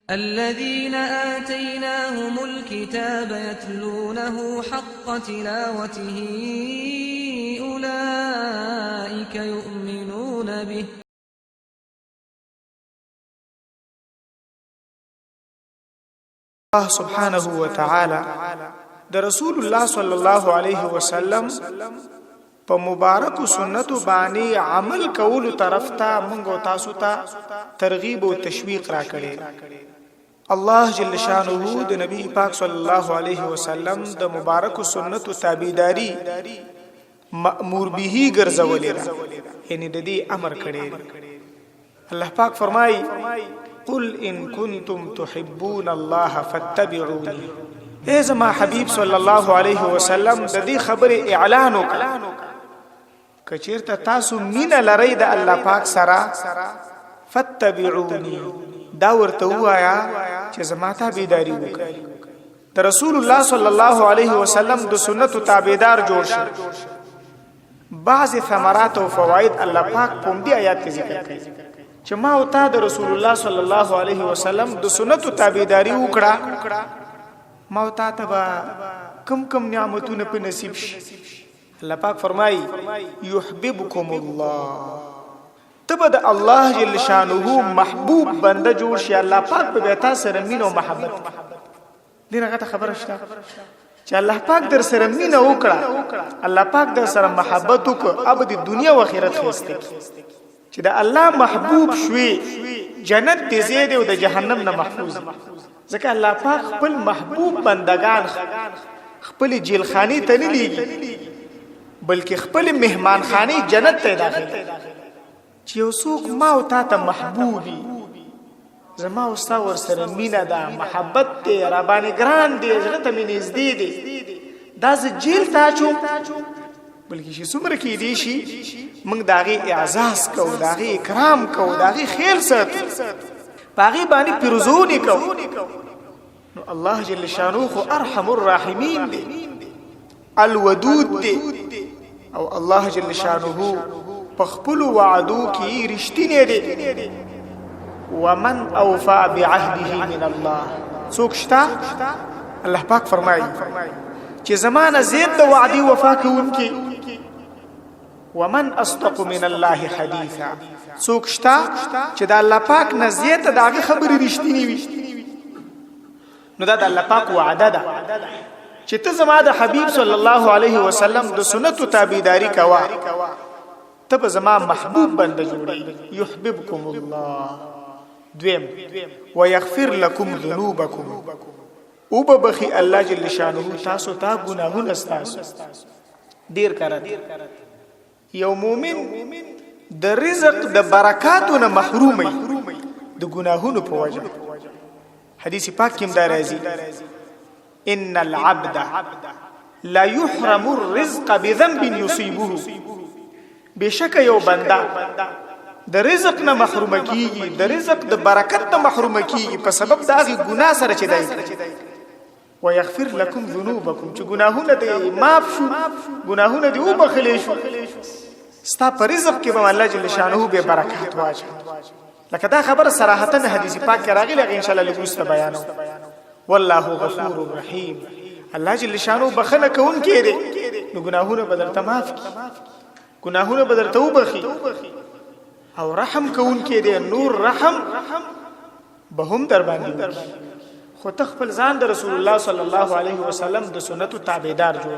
الذين آتيناهم الكتاب يتلونه حق تلاوته أولئك يؤمنون به الله سبحانه وتعالى د رسول الله صلی الله علیه وسلم په مبارک سنت باندې عمل کول طرف ته موږ تاسو ته ترغیب او تشویق را کړي. الله جل شانه د نبی پاک صلی الله علیه وسلم د مبارک سنت تابعداري مأمور به ګرځولې را یعنی د دې امر کړي. الله پاک فرمایي قل ان كنتم تحبون الله فاتبعوني. اے زما حبیب صلی الله علیه وسلم د دې خبره اعلان وکړه کچیرته تاسو مینه لرئ د الله پاک سره فاتبعوني دا ورته وایا چې زما تابعداري وکړئ. د رسول الله صلی الله علیه وسلم د سنت تابعدار جوړ شئ. بعض ثمرات او فواید الله پاک په دې آیات کې ذکر کړي چې ما او تا د رسول الله صلی الله علیه وسلم د سنت تابعداري وکړه ما او تا ته کم کم نعمتونه په نصیب شي. الله پاک فرمایي يحببكم الله تبه د الله جل شانه محبوب بنده جوړ شي. الله پاک په بیت سره مين او محبت دغه خبره شته چې الله پاک در سره مين وکړه الله پاک در سره محبت وکړه ابد دنیا او آخرت خسته چې د الله محبوب شوي جنت دې زیاده او د جهنم نه محفوظ. ځکه الله پاک خپل محبوب بندگان خپل جیل خاني ته نه لیږي بلکې خپل مهمان خاني جنت ته داخل چې وسوک ما او تا ته محبوبي زما او ستا ور سره مینا ده محبت ته ربانه ګران دي زړه ته مینې زدي دي دا ز جیل تا چو بلکې شي څومره کې دي شي موږ داغي اعزاز کو داغي اکرام کو داغي خیر ساتو باغي باندې پیروزونی کو. نو الله جل شانه خو ارحم الراحمین دی الودود دی او الله جل شانه په خپل وعدو کې رښتینی دی. ومن اوفى بعهده من الله څوک شته الله پاک فرمایي چې زمانه زید د وعدي وفا کوونکی. ومن اصدق من الله حديثا څوک شته چې د الله پاک نه زیات دغه خبرې رښتینی وي. نو دا د الله پاک وعده ده چې ته زما د حبیب صلی الله علیه وسلم د سنت تابعداري کوه ته به زما محبوب بنده جوړي. يحببكم الله دویم ويغفر لكم ذنوبكم او ببخي الله جل شانه تاسو ته ګناهونه تاسو ډیر کړه. یو مومن د رزق د برکاتو نه محروم وي د ګناهونو په وجه. حدیث پاک کې دا راځي ان العبد لا يحرم الرزق بذنب يصيبه. بشک یو بندا د رزق نه محروم کیږي د رزق د برکت نه محروم کیږي په سبب دغه ګناه سره چې دی. ويغفر لكم ذنوبكم چې ګناهونه دې معاف شو ګناهونه دې وبخلې شو ستا په رزق کې به الله جل شانه به برکات واچي. لکه دا خبر صراحتا حدیث پاک کې راغلی ان شاء الله لګوسته بیانو. والله غفور رحیم الله جل شانه بخنه کون کې دې نو ګناهونه بدل معاف کی ګناهونه بدل توبخي او رحم کون کې دې نور رحم به هم در باندې خو تخپل ځان د رسول الله صلی الله علیه وسلم د سنت تابعدار جوړ